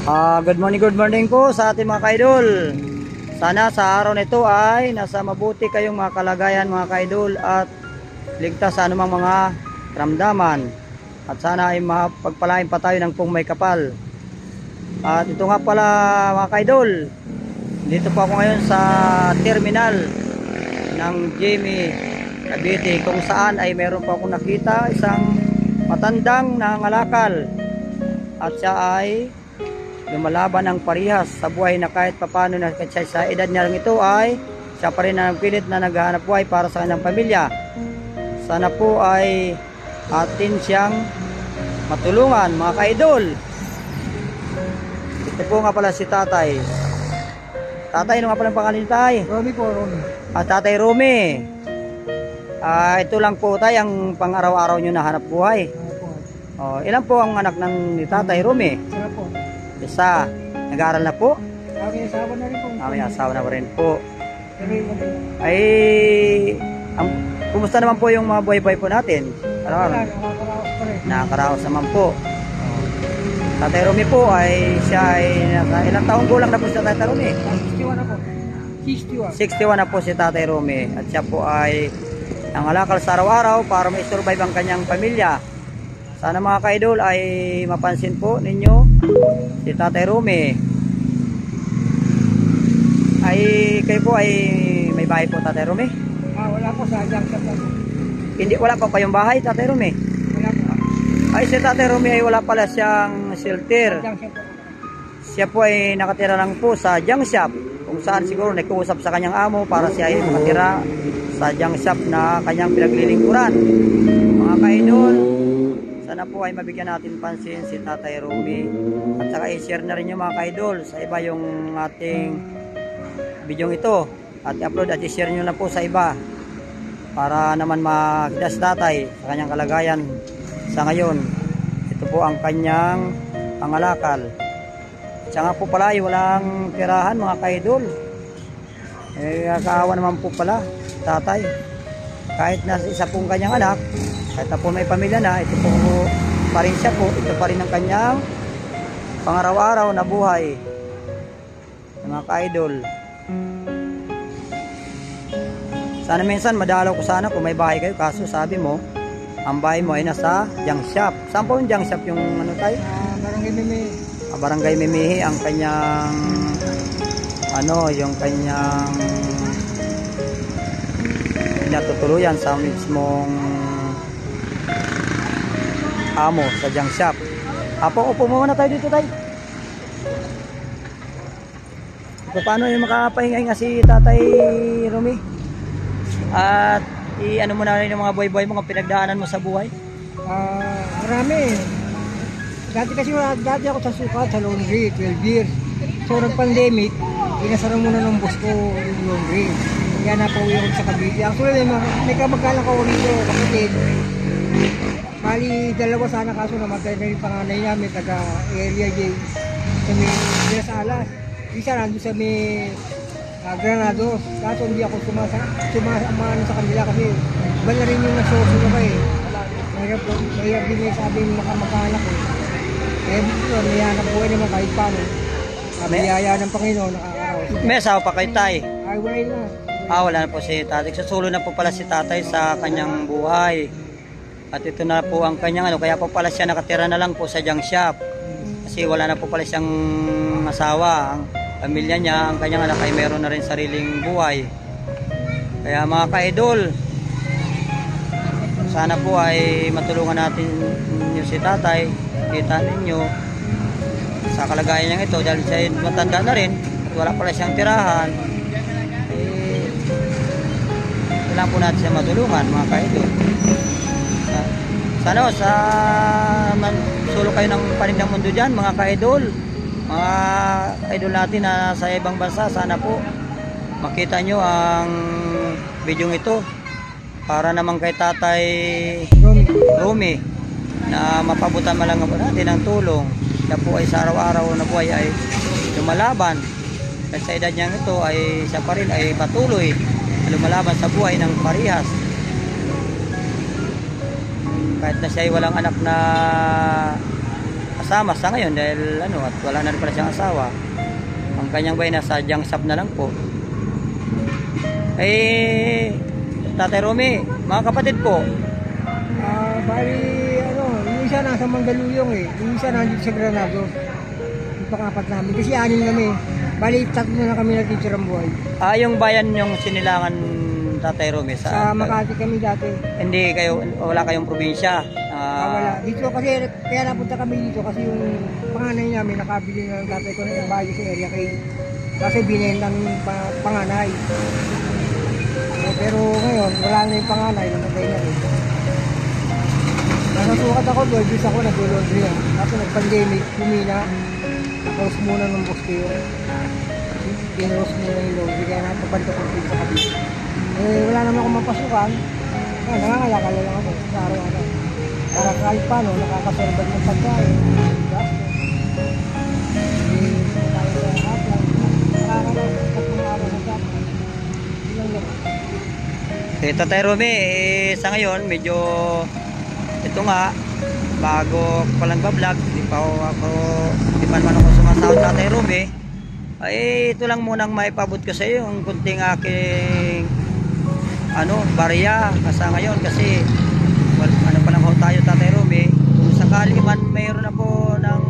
Good morning po sa ating mga kaidol. Sana sa araw nito ay nasa mabuti kayong mga kalagayan mga kaidol at ligtas sa anumang mga ramdaman. At sana ay mapagpalain pa tayo ng pong may kapal. At ito nga pala mga kaidol, dito po ako ngayon sa terminal ng Jimmy Cavite, kung saan ay meron po akong nakita isang matandang nangangalakal. At siya ay lumalaban ng parihas sa buhay na kahit papano na sa edad niya lang ito ay siya pa rin na nagpilit na naghahanap buhay para sa kanyang pamilya. Sana po ay atin siyang matulungan mga kaidol. Ito po nga pala si tatay. Tatay, ano nga pala ang pangalan ni tatay? Romy po, Romy. Tatay Romy. Ito lang po tayo ang pang-araw-araw nyo na hanap buhay. Ilan po ang anak ni tatay Romy? Sila po. Isa. Nag-aaral na po? May asawa na rin po. May asawa na rin po. Kumusta naman po yung mga buhay-buhay po natin? Nakakaraos pa rin. Nakakaraos naman po. Tatay Romy po ay siya ay ilang taong gulang na po si Tatay Romy? 61 na po. 61 na po si Tatay Romy. At siya po ay nangalakal sa araw-araw para ma-survive ang kanyang pamilya. Sana mga kaidol ay mapansin po ninyo si Tatay Romy. Kayo po ay may bahay po Tatay Romy? Wala po sa junction lang. Hindi, wala po kayong bahay Tatay Romy? Wala po. Si Tatay Romy ay wala pala siyang shelter. Junction po. Siya po ay nakatira lang po sa junk shop, kung saan siguro nagkuusap sa kanyang amo para siya ay makatira sa junk shop na kanyang pinaglilingkuran. Mga kaidol, sana po ay mabigyan natin pansin si Tatay Romy at saka i-share na rin yung mga kaidol sa iba yung ating video ito at i-upload at i-share nyo na po sa iba para naman makita si tatay sa kanyang kalagayan sa ngayon. Ito po ang kanyang pangalakal. Siya nga po pala ay walang tirahan mga kaidol. Kaawa naman po pala tatay. Kahit nasa isa pong kanyang anak, kahit na po may pamilya na, ito po pa rin siya po. Ito pa rin ang kanyang pangaraw-araw na buhay mga kaidol. Sana minsan madalaw ko sana kung may bahay kayo, kaso sabi mo ang bahay mo ay nasa junk shop. Saan po yung junk shop yung ano tayo? Barangay Mimihi. Barangay Mimihi ang kanyang yung kanyang natutuluyan sa mismong amo sa junk shop. Upo muna tayo dito tayo. Paano yung makapahinga si Tatay Romy? At ano mo na rin yung mga buhay-buhay mo, mga pinagdaanan mo sa buhay? Marami. Dati ako sa sukat, sa laundry, 12 years. So, nag-pandemic, inasara muna ng boss ko yung laundry. Kaya napauwi ako sa Cavite. Actually, may kamagkalang ako rito, kapatid. Bali, dalawa sana kaso namatay na yung panganay namin, taga-area J. Sa may Alas. Isa nandun sa may Granado. Kaso hindi ako sumasama sa kanila kasi iba na rin yung nasoso na ba eh. Mahirap din may sabi yung makamakanak ko. May hanap buhay naman kahit paano. Biyaya ng Panginoon, nakakaraos. May asawa pa kayo tay? Wala na. Wala na po si tatay. Susulo na po pala si tatay sa kanyang buhay. At ito na po ang kanyang kaya po pala siya nakatira na lang po sa junk shop. Kasi wala na po pala siyang asawa. Ang pamilya niya, ang kanyang anak ay meron na rin sariling buhay. Kaya mga kaidol, sana po ay matulungan natin yung si tatay. Kita ninyo sa kalagayan niya ito dahil siya matanda na rin at wala pala siyang tirahan. Kailangan po natin siya matulungan mga kaidol. Sana sa sulok kayo ng panindang mundo dyan mga kaidol, mga idol natin na sa ibang bansa, sana po makita nyo ang video ito para naman kay Tatay Romy na mapabutan malang natin ng tulong. Siya po ay sa araw-araw na buhay ay lumalaban at sa edad niya ito ay siya pa rin ay patuloy lumalaban sa buhay ng parihas. Kahit na siya ay walang anak na kasama sa ngayon dahil ano, at wala na rin pala siyang asawa. Ang kanyang bahay nasa junk shop na lang po. Tatay Romy, mga kapatid po. Bali, ano, yung isa nasa Mandaluyong yung isa nandito sa Granados. Yung pang-apat namin, kasi 6 kami. Bali, 3 na kami nagtitirang buhay. Yung bayan yung sinilangan, Tatay Romy, Sa Makati kami dati. Hindi kayo, wala kayong probinsya. Wala. Dito kasi, kaya napunta kami dito kasi yung panganay namin nakabili na ng tatay ko ng bahay sa area kay kasi binenta ng panganay. Pero ngayon, wala na yung panganay, namatay na rin. Nasukat ako, 12 years ako, nag-laundry na. Kasi nag-pandemic, humina. Nakaros muna ng boss ko yun. Pinaros muna yung laundry, kaya napapanto ko sa kabila. Wala naman akong mapasukan. Nangangalakala lang ako sa araw-araw. Para kahit paano, nakakaserban ng pagkain. Gasto. Tayo sa hapon. Nakakalaw, tatlong araw sa hapon. Ilang naman. Tatay Romy, sa ngayon, medyo ito nga, bago ko lang ba-vlog, hindi pa naman ako sumasahod Tatay Romy. Ito lang munang maipabot ko sa iyo, yung kunting aking barya sa ngayon kasi ano pa lang ho tayo Tatay Romy. Kung sakali man mayroon na po ng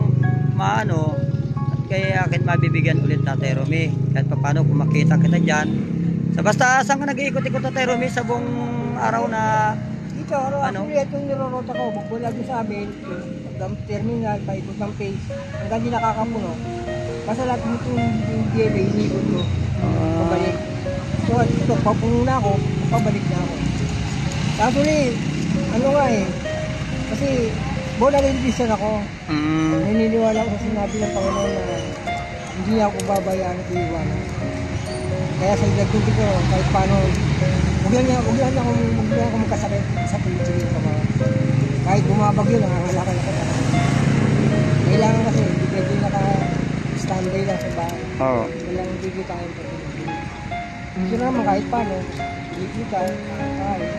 maano at kaya akin mabibigyan ulit Tatay Romy kahit pa paano kung makita kita dyan. Basta saan ka nag-iikot-ikot Tatay Romy sa buong araw na dito, actually itong nirorota ko, magbulag sa amin, hanggang terminal, paikot ng face, hanggang di nakakapuno. Basta lahat mo itong DLA, inikot ko, pabalik. So at ito, papuno na ako, pabalik na ako. Actually, kasi born again Christian ako. Naniniwala ko sa sinabi ng Panginoon na hindi ako babayaan at iiwanan. Kaya sa igagdugi ko, kahit paano, huwag lang ako magkasakit sa pilit-pilit ko. Kahit bumabagyo, nangangalakal ako. Kailangan kasi, hindi pwede naka-standby lang sa bahay. Kailangan hindi tayo pag-ibig. Gusto naman kahit paano, hindi tayo nakakain.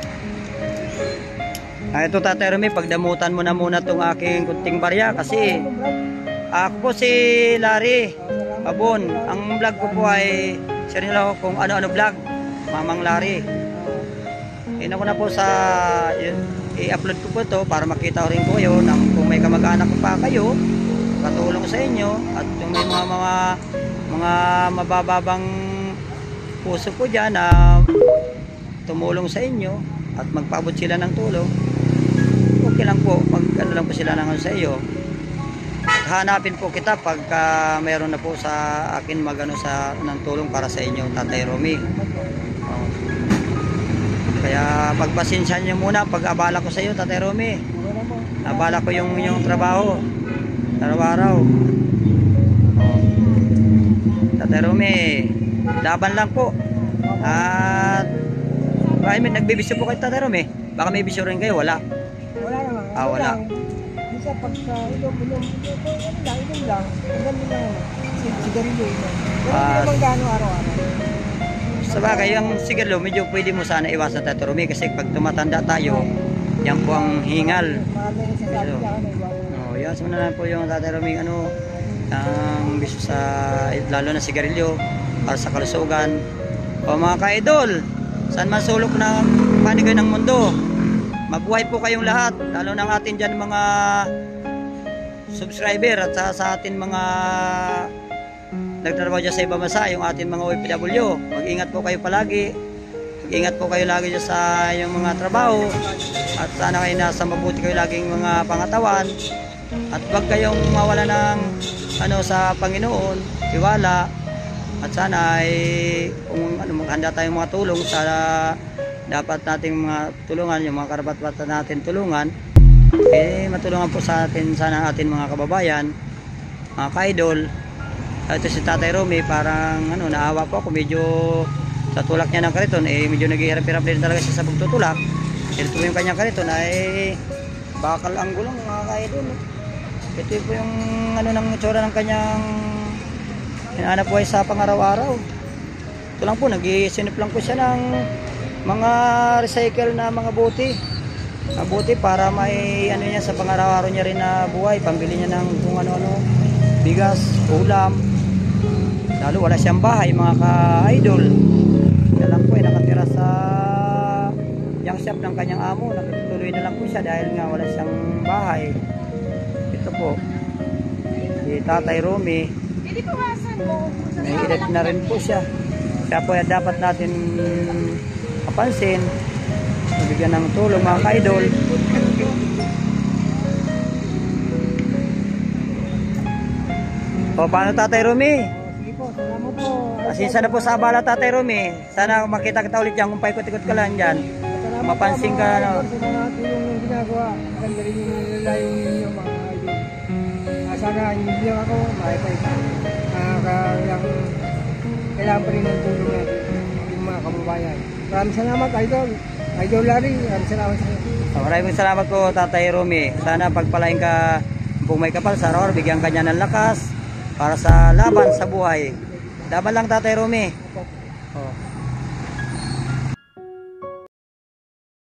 Ito Tatay Romy, pagdamutan mo na muna itong aking kunting barya kasi ako po si Larry Pabon. Ang vlog ko po ay share nyo lang kung ano-ano vlog, Mamang Larry. Ina ko na po sa i-upload ko po ito para makita ko rin po kayo kung may kamag-anak ko pa kayo katulong sa inyo at yung may mga mabababang puso po dyan na tumulong sa inyo at magpaabot sila ng tulong, okay lang po ano lang po sila ng sa iyo at hanapin po kita pagka mayroon na po sa akin ng tulong para sa inyo Tatay Romy. Kaya pagpasensya nyo muna pag-abala ko sa iyo Tatay Romy. Abala ko yung trabaho araw-araw. Tatay Romy, laban lang po. At bakit nagbibisyo po kayo Tatay Romy? Baka may bisyo rin kayo, wala? Wala naman. Wala. Minsan pagka inom lang. Ganun lang. Sigarilyo inom. Pero hindi naman gaano araw-araw. Sa bagay, yung sigarilyo, medyo pwede mo sana iwasan Tatay Romy kasi pag tumatanda tayo, yan po ang hingal. Yan, so na po yung Tatay Romy, ang bisyo sa, lalo na sigarilyo, para sa kalusugan. O mga ka-idol, saan man sulok ng panig ng mundo, mabuhay po kayong lahat, lalo ng atin dyan mga subscriber at sa atin mga nagtrabaho dyan sa ibang bansa, yung atin mga OFW. Mag-ingat po kayo palagi, mag-ingat po kayo lagi dyan sa yung mga trabaho at sana kayo nasa mabuti kayo laging mga pangatawan at wag kayong mawala ng sa Panginoon, tiwala. At sana ay kung maghanda tayong mga tulong sa dapat nating mga tulungan, yung mga karapat-dapat natin tulungan, matulungan po sa atin sana atin mga kababayan, mga ka-idol. Ito si Tatay Romy, parang naawa po ako, medyo sa tulak niya ng kariton, medyo naghihirap-hirap din talaga siya sa pagtutulak. Ito po yung kanyang kariton ay bakal ang gulong mga ka-idol. Ito po yung ng itsura ng kanyang hinahanap buhay sa pang-araw-araw. Ito lang po, nag-isinip lang po siya ng mga recycle na mga bote. mabuti para may ano niya sa pangaraw-araw niya rin na buhay, pambili niya ng kung ano-ano, bigas, ulam. Lalo wala siyang bahay mga ka-idol. Siya lang po ay nakatira sa yung shop ng kanyang amo. Nakatuloy na lang po siya dahil nga wala siyang bahay. Ito po si Tatay Romy, may edad na rin po siya. Kaya po yan dapat natin kapansin, bigyan ng tulong mga ka-idol. O paano Tatay Romy? Sige po, salamat po. Asensya na po sa abala Tatay Romy. Sana makita kita ulit yan kung paikot-ikot ka lang dyan. Salamat Mapansin po, ka mga na. idol, sa mga tulong yung ginagawa. Maganda rin yung nilalayo ninyo mga idol. Sana hindi lang ako maipay. Kailangan pa rin ng tulong natin yung mga kababayan. Maraming salamat idol. Idol Larry, maraming salamat sa inyo. Maraming salamat po Tatay Romy. Sana pagpalain ka kung may kapal sa araw, bigyan ka niya ng lakas para sa laban sa buhay. Laban lang Tatay Romy. Opo. Oh.